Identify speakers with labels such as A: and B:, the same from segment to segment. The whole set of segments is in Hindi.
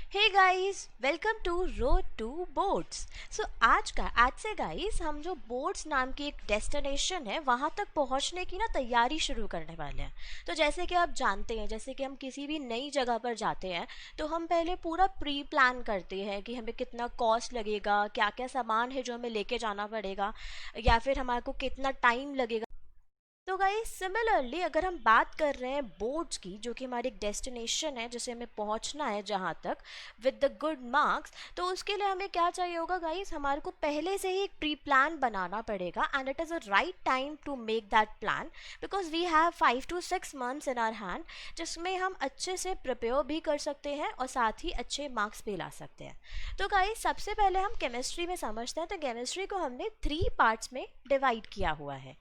A: Hey guys, welcome to road to boards. आज से गाइस हम जो बोर्ड्स नाम की एक डेस्टिनेशन है वहाँ तक पहुँचने की ना तैयारी शुरू करने वाले हैं। तो जैसे कि आप जानते हैं, जैसे कि हम किसी भी नई जगह पर जाते हैं तो हम पहले पूरा प्री प्लान करते हैं कि हमें कितना कॉस्ट लगेगा, क्या क्या सामान है जो हमें लेके जाना पड़ेगा, या फिर हमारे को कितना टाइम लगेगा। तो गाइस सिमिलरली अगर हम बात कर रहे हैं बोर्ड्स की, जो कि हमारी एक डेस्टिनेशन है जिसे हमें पहुंचना है जहां तक विद द गुड मार्क्स, तो उसके लिए हमें क्या चाहिए होगा गाइस, हमारे को पहले से ही एक प्री प्लान बनाना पड़ेगा and it is a right time to make that plan because we have 5 to 6 months in our hand, जिसमें हम अच्छे से प्रिपेयर भी कर सकते हैं और साथ ही अच्छे मार्क्स भी ला सकते हैं। तो गाइस सबसे पहले हम केमिस्ट्री में समझते हैं। तो केमिस्ट्री को हमने 3 पार्ट्स में डिवाइड किया हुआ है,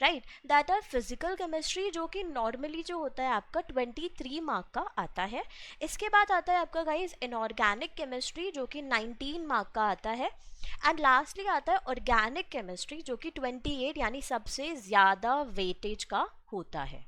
A: right. That are physical chemistry, जो कि नॉर्मली जो होता है आपका 23 मार्क का आता है। इसके बाद आता है आपका गाइस इनऑर्गेनिक केमिस्ट्री, जो कि 19 मार्क का आता है। एंड लास्टली आता है ऑर्गेनिक केमिस्ट्री, जो कि 28 यानी सबसे ज़्यादा वेटेज का होता है।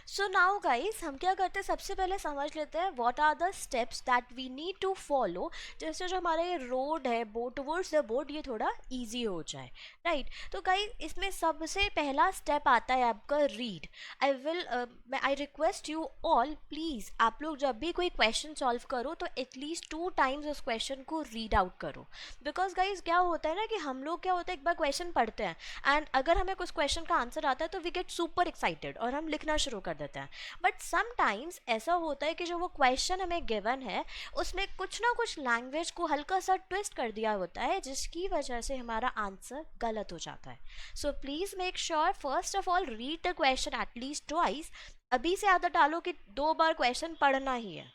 A: सो नाउ गाइस हम क्या करते हैं, सबसे पहले समझ लेते हैं what are the steps that we need to follow, जैसे जो हमारा ये रोड है बोर्ड टुवर्ड्स द बोर्ड ये थोड़ा इजी हो जाए, राइट। तो गाइस इसमें सबसे पहला स्टेप आता है आपका read. I request you all please, आप लोग जब भी कोई क्वेश्चन सॉल्व करो तो एटलीस्ट 2 टाइम्स उस क्वेश्चन को रीड आउट करो। बिकॉज गाइस क्या होता है ना कि हम लोग क्या होता है, एक बार क्वेश्चन पढ़ते हैं एंड अगर हमें कुछ क्वेश्चन का आंसर आता है तो वी गेट सुपर एक्साइटेड और हम लिखना शुरू कर देते हैं। बट समटाइम्स ऐसा होता है कि जो वो क्वेश्चन हमें गिवन है उसमें कुछ ना कुछ लैंग्वेज को हल्का सा ट्विस्ट कर दिया होता है, जिसकी वजह से हमारा आंसर गलत हो जाता है। So please make sure first of all read the question at least twice. अभी से आदत डालो कि 2 बार क्वेश्चन पढ़ना ही है।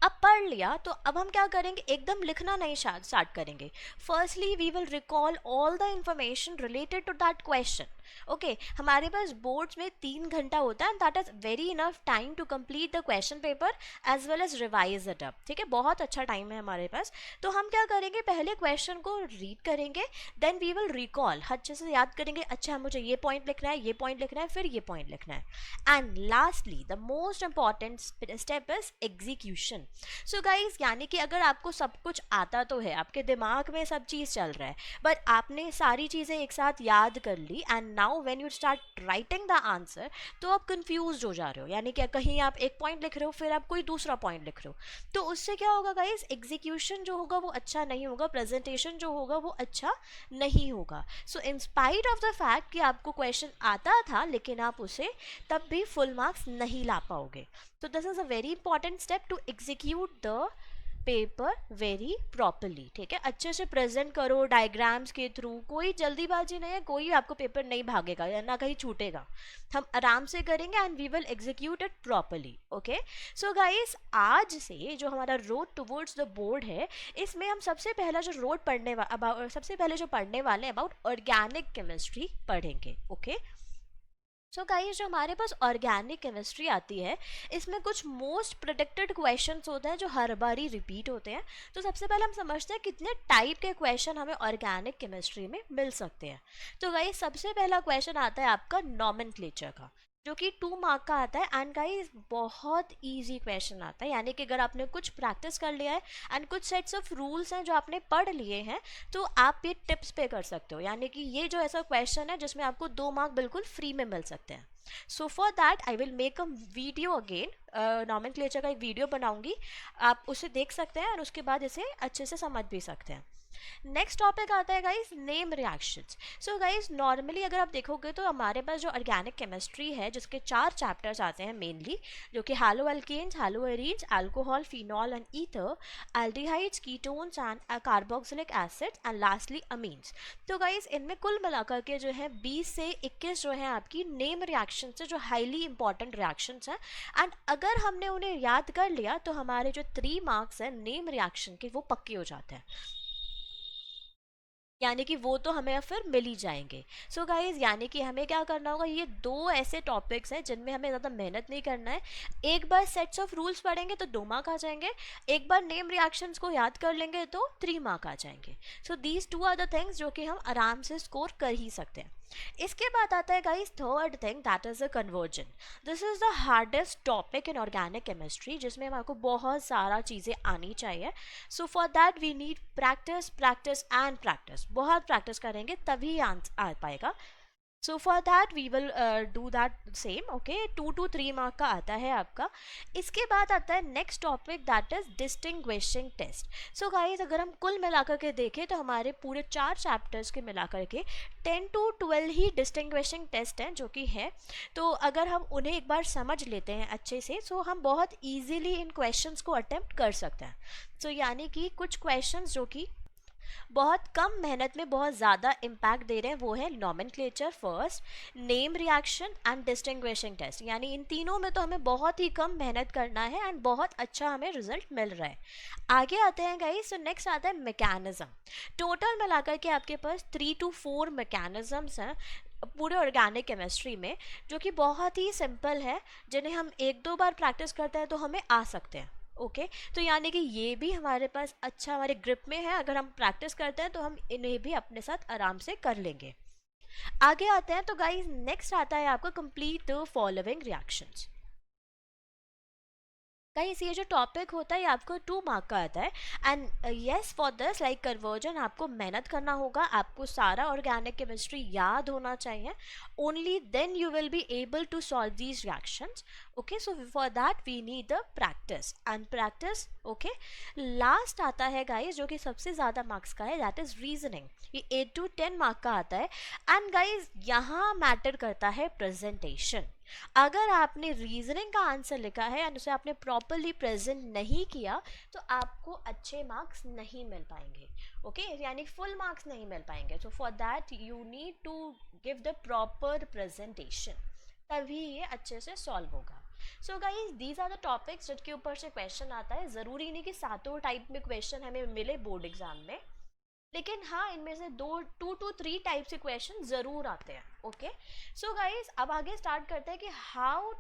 A: अब पढ़ लिया तो अब हम क्या करेंगे, एकदम लिखना नहीं स्टार्ट करेंगे। Firstly we will recall all the information related to that question. Okay, हमारे पास बोर्ड्स में 3 घंटा होता है and that is very enough time to complete the question paper as well as revise it up. ठीक है, बहुत अच्छा टाइम है हमारे पास। तो हम क्या करेंगे, पहले क्वेश्चन को रीड करेंगे, देन वी विल रिकॉल, अच्छे से याद करेंगे, अच्छा मुझे ये पॉइंट लिखना है, ये पॉइंट लिखना है, फिर ये पॉइंट लिखना है। And lastly the most important step is execution. So guys यानी कि अगर आपको सब कुछ आता तो है, आपके दिमाग में सब चीज़ चल रहा है, बट आपने सारी चीज़ें एक साथ याद कर ली and now when you start writing the answer तो आप कंफ्यूज हो जा रहे हो, यानी कि कहीं आप एक पॉइंट लिख रहे हो फिर आप कोई दूसरा पॉइंट लिख रहे हो, तो उससे क्या होगा गाइज, एग्जीक्यूशन जो होगा वो अच्छा नहीं होगा, प्रेजेंटेशन जो होगा वो अच्छा नहीं होगा। So in spite of the fact कि आपको क्वेश्चन आता था लेकिन आप उसे तब भी फुल मार्क्स नहीं ला पाओगे। तो this is a very important step to execute the paper very properly. ठीक है, अच्छे से प्रेजेंट करो डायग्राम्स के थ्रू, कोई जल्दीबाजी नहीं है, कोई आपको पेपर नहीं भागेगा या ना कहीं छूटेगा। हम आराम से करेंगे and we will execute it properly. Okay, so guys आज से जो हमारा रोड टुवर्ड्स द बोर्ड है, इसमें हम सबसे पहला जो रोड सबसे पहले जो पढ़ने वाले हैं अबाउट ऑर्गेनिक केमिस्ट्री पढ़ेंगे। ओके, सो गाइस जो हमारे पास ऑर्गेनिक केमिस्ट्री आती है, इसमें कुछ मोस्ट प्रेडिक्टेड क्वेश्चंस होते हैं जो हर बार ही रिपीट होते हैं। तो सबसे पहले हम समझते हैं कितने टाइप के क्वेश्चन हमें ऑर्गेनिक केमिस्ट्री में मिल सकते हैं। तो गाइस सबसे पहला क्वेश्चन आता है आपका नॉमेनक्लेचर का, जो कि 2 मार्क का आता है एंड गाइस बहुत इजी क्वेश्चन आता है, यानी कि अगर आपने कुछ प्रैक्टिस कर लिया है एंड कुछ सेट्स ऑफ रूल्स हैं जो आपने पढ़ लिए हैं तो आप ये टिप्स पे कर सकते हो, यानी कि ये जो ऐसा क्वेश्चन है जिसमें आपको 2 मार्क बिल्कुल फ्री में मिल सकते हैं। सो for that I will make a video again, nomenclature का एक वीडियो बनाऊंगी, आप उसे देख सकते हैं और उसके बाद इसे अच्छे से समझ भी सकते हैं। नेक्स्ट टॉपिक आता है guys name reactions. So guys normally अगर आप देखोगे तो हमारे पास जो ऑर्गेनिक केमिस्ट्री है जिसके 4 चैप्टर्स आते हैं मेनली, जो कि haloalkanes, haloarenes, alcohol, phenol and ether, aldehydes, ketones and carboxylic acid and lastly amines. तो गाइस इनमें कुल मिलाकर के जो है 20 से 21 जो है आपकी नेम रिएक्शंस है, जो हाईली इंपॉर्टेंट रिएक्शंस हैं एंड अगर हमने उन्हें याद कर लिया तो हमारे जो 3 मार्क्स हैं नेम रिएक्शन के वो पक्के हो जाते हैं, यानी कि वो तो हमें फिर मिल ही जाएंगे। सो गाइज यानी कि हमें क्या करना होगा, ये 2 ऐसे टॉपिक्स हैं जिनमें हमें ज़्यादा मेहनत नहीं करना है। एक बार सेट्स ऑफ रूल्स पढ़ेंगे तो 2 मार्क आ जाएंगे, एक बार नेम रिएक्शंस को याद कर लेंगे तो 3 मार्क आ जाएंगे। So these 2 are the things जो कि हम आराम से स्कोर कर ही सकते हैं। इसके बाद आता है guys third thing, that is a conversion. This is the hardest topic in organic chemistry, जिसमें हमको बहुत सारा चीज़ें आनी चाहिए। So for that we need practice, practice and practice. बहुत प्रैक्टिस करेंगे तभी आ पाएगा। So for that we will do that same. Okay, 2 to 3 mark का आता है आपका। इसके बाद आता है next topic, that is distinguishing test. So guys अगर हम कुल मिलाकर के देखें तो हमारे पूरे 4 चैप्टर्स के मिलाकर के 10 to 12 ही डिस्टिंग्विशिंग टेस्ट हैं जो कि है। तो अगर हम उन्हें एक बार समझ लेते हैं अच्छे से, सो हम बहुत ईजीली इन क्वेश्चंस को अटेम्प्ट कर सकते हैं। सो यानी कि कुछ क्वेश्चंस जो कि बहुत कम मेहनत में बहुत ज़्यादा इम्पैक्ट दे रहे हैं, वो है nomenclature first, name reaction and distinguishing test. यानी इन तीनों में तो हमें बहुत ही कम मेहनत करना है एंड बहुत अच्छा हमें रिजल्ट मिल रहा है। आगे आते हैं गाइस, सो नेक्स्ट आता है मैकेनिज्म। टोटल मिलाकर के आपके पास 3 to 4 मैकेनिज्म्स हैं पूरे ऑर्गेनिक केमिस्ट्री में, जो कि बहुत ही सिंपल है, जिन्हें हम एक दो बार प्रैक्टिस करते हैं तो हमें आ सकते हैं। ओके, तो यानी कि ये भी हमारे पास अच्छा हमारे ग्रिप में है। अगर हम प्रैक्टिस करते हैं तो हम इन्हें भी अपने साथ आराम से कर लेंगे। आगे आते हैं तो गाइस नेक्स्ट आता है आपका complete the following reactions. Guys ये जो टॉपिक होता है ये आपको 2 मार्क का आता है। And yes, for this like conversion आपको मेहनत करना होगा, आपको सारा ऑर्गेनिक केमिस्ट्री याद होना चाहिए। Only then you will be able to solve these reactions. Okay, so for that we need the practice and practice. Okay, last आता है गाइस जो कि सबसे ज़्यादा मार्क्स का है, दैट इज रीजनिंग। ये 8 to 10 मार्क का आता है। एंड गाइस यहाँ मैटर करता है प्रेजेंटेशन। अगर आपने रीजनिंग का आंसर लिखा है एंड उसे आपने प्रॉपरली प्रेजेंट नहीं किया तो आपको अच्छे मार्क्स नहीं मिल पाएंगे। ओके, यानी फुल मार्क्स नहीं मिल पाएंगे। So for that you need to give the proper presentation, तभी ये अच्छे से सॉल्व होगा। So guys these are the topics जिनके ऊपर से क्वेश्चन आता है। ज़रूरी नहीं कि सातों टाइप में क्वेश्चन हमें मिले बोर्ड एग्जाम में, लेकिन हाँ इनमें से 2 to 3 टाइप से क्वेश्चन ज़रूर आते हैं। ओके, सो गाइज अब आगे स्टार्ट करते हैं कि how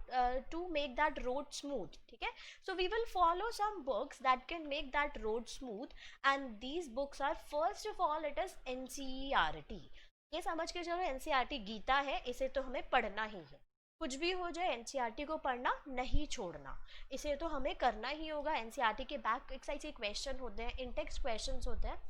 A: to make that road smooth. ठीक है, so we will follow some books that can make that road smooth. And these books are first of all it is NCERT. ये समझ के चलो एनसीईआरटी गीता है, इसे तो हमें पढ़ना ही है। कुछ भी हो जाए एनसीईआरटी को पढ़ना नहीं छोड़ना, इसे तो हमें करना ही होगा। एनसीईआरटी के बैक एक साइड से क्वेश्चन होते हैं, इनटेक्स्ट क्वेश्चन होते हैं।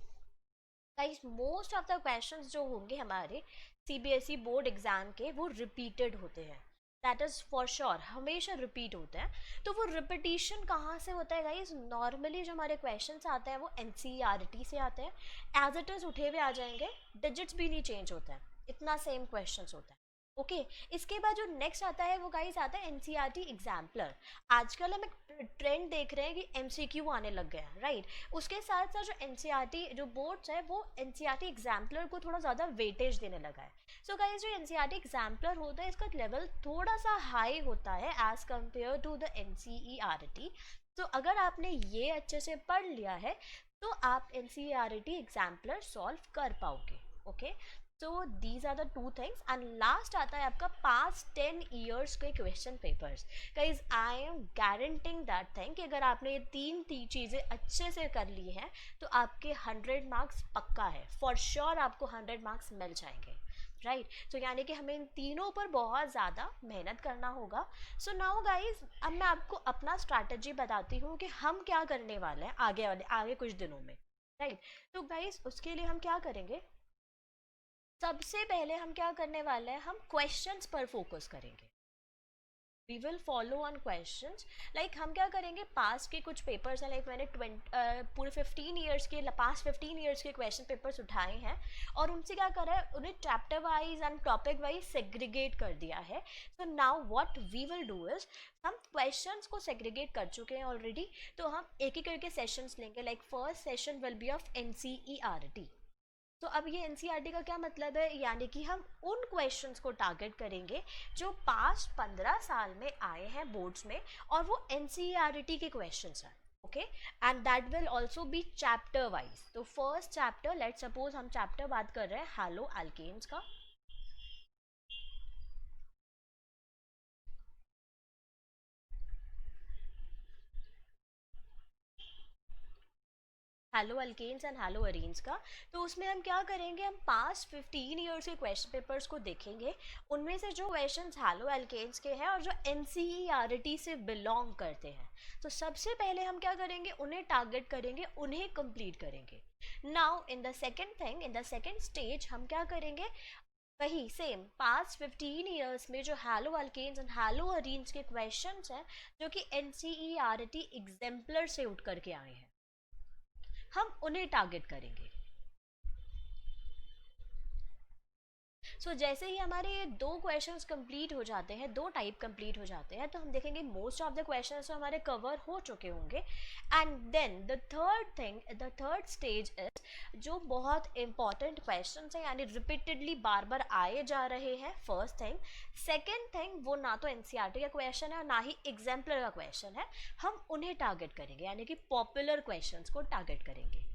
A: Guys most of the questions जो होंगे हमारे सीबीएसई बोर्ड एग्जाम के वो रिपीटेड होते हैं। दैट इज फॉर श्योर, हमेशा रिपीट होते हैं। तो वो रिपीटिशन कहाँ से होता है गाइस? नॉर्मली जो हमारे क्वेश्चंस आते हैं वो एनसीईआरटी से आते हैं। एज इट इज उठे हुए आ जाएंगे, डिजिट्स भी नहीं चेंज होता है, इतना सेम क्वेश्चंस होता है। ओके, इसके बाद जो नेक्स्ट आता है वो गाइस आता है एनसीईआरटी एग्जाम्पलर। आजकल हम एक ट्रेंड देख रहे हैं कि एमसीक्यू आने लग गया है, राइट। उसके साथ साथ जो एनसीईआरटी जो बोर्ड्स है वो एनसीईआरटी एग्जाम्पलर को थोड़ा ज़्यादा वेटेज देने लगा है। सो गाइस जो एनसीईआरटी एग्जाम्पलर होता है इसका लेवल थोड़ा सा हाई होता है as compared to the NCERT. तो अगर आपने ये अच्छे से पढ़ लिया है तो आप एनसीईआरटी एग्जाम्पलर सॉल्व कर पाओगे। Okay, so these are the 2 things. And last आता है आपका पास्ट 10 years के question papers. Guys I am guaranteeing that thing कि अगर आपने ये तीन चीज़ें अच्छे से कर ली हैं तो आपके 100 मार्क्स पक्का है, फॉर श्योर आपको 100 मार्क्स मिल जाएंगे, राइट। तो यानी कि हमें इन तीनों पर बहुत ज़्यादा मेहनत करना होगा। सो नाउ गाइज अब मैं आपको अपना स्ट्रैटेजी बताती हूँ कि हम क्या करने वाले हैं आगे कुछ दिनों में, राइट। तो गाइज उसके लिए हम क्या करेंगे, सबसे पहले हम क्या करने वाले हैं, हम क्वेश्चंस पर फोकस करेंगे। We will follow on questions. Like हम क्या करेंगे, पास्ट के कुछ पेपर्स हैं, लाइक मैंने पूरे 15 years के पास्ट 15 years के क्वेश्चन पेपर्स उठाए हैं और उनसे क्या करा है, उन्हें chapter wise and topic wise segregate कर दिया है। So now what we will do is, हम क्वेश्चंस को सेग्रीगेट कर चुके हैं ऑलरेडी, तो हम एक एक करके सेशंस लेंगे। Like first session will be of NCERT. तो अब ये एनसीईआरटी का क्या मतलब है, यानी कि हम उन क्वेश्चंस को टारगेट करेंगे जो पास्ट 15 साल में आए हैं बोर्ड्स में और वो एनसीईआरटी के क्वेश्चंस हैं। Okay, and that will also be chapter wise. तो फर्स्ट चैप्टर, लेट सपोज हम चैप्टर बात कर रहे हैं हैलो अल्केन्स का। Haloalkanes and haloarenes का। तो उसमें हम क्या करेंगे, हम पास्ट 15 ईयर्स के क्वेश्चन पेपर्स को देखेंगे, उनमें से जो क्वेश्चंस हैलो अल्केन्स के हैं और जो NCERT से बिलोंग करते हैं, तो सबसे पहले हम क्या करेंगे, उन्हें टारगेट करेंगे, उन्हें कंप्लीट करेंगे। Now in the second thing, in the second stage हम क्या करेंगे, वही सेम पास्ट 15 ईयर्स में जो haloalkanes and haloarenes के क्वेश्चंस हैं जो कि NCERT एग्जाम्पलर से उठ करके आए हैं, हम उन्हें टारगेट करेंगे। जैसे ही हमारे ये दो क्वेश्चंस कंप्लीट हो जाते हैं, दो टाइप कंप्लीट हो जाते हैं, तो हम देखेंगे मोस्ट ऑफ द क्वेश्चंस तो हमारे कवर हो चुके होंगे। And then the third thing, the third stage is जो बहुत इंपॉर्टेंट क्वेश्चंस हैं, यानी रिपीटेडली बार बार आए जा रहे हैं, फर्स्ट थिंग। सेकेंड थिंग, वो ना तो NCERT का क्वेश्चन है ना ही एग्जाम्पलर का क्वेश्चन है, हम उन्हें टारगेट करेंगे, यानी कि पॉपुलर क्वेश्चंस को टारगेट करेंगे।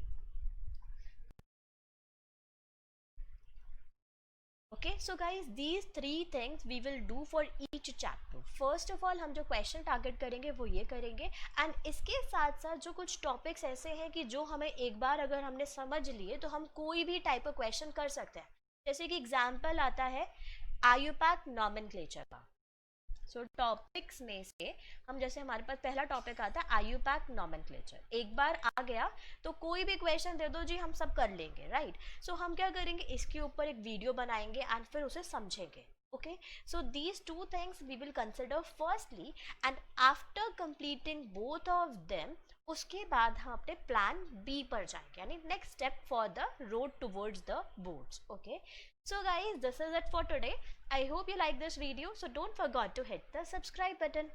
A: Okay, so guys, these three things we will do for each chapter. First of all, हम जो क्वेश्चन टारगेट करेंगे वो ये करेंगे, एंड इसके साथ साथ जो कुछ टॉपिक्स ऐसे हैं कि जो हमें एक बार अगर हमने समझ लिए तो हम कोई भी टाइप ऑफ क्वेश्चन कर सकते हैं। जैसे कि एग्जाम्पल आता है IUPAC नॉमेनक्लेचर का। टॉपिक्स में से हम, जैसे हमारे पास पहला टॉपिक आता है IUPAC नॉमेनक्लेचर, एक बार आ गया तो कोई भी क्वेश्चन दे दो जी, हम सब कर लेंगे, राइट। हम क्या करेंगे, इसके ऊपर एक वीडियो बनाएंगे एंड फिर उसे समझेंगे। Okay, so these two things we will consider firstly, and after completing both of them, उसके बाद हम अपने प्लान B पर जाएंगे, यानी next step for the road towards the boards. Okay, so guys, this is it for today. I hope you like this video, so don't forget to hit the subscribe button.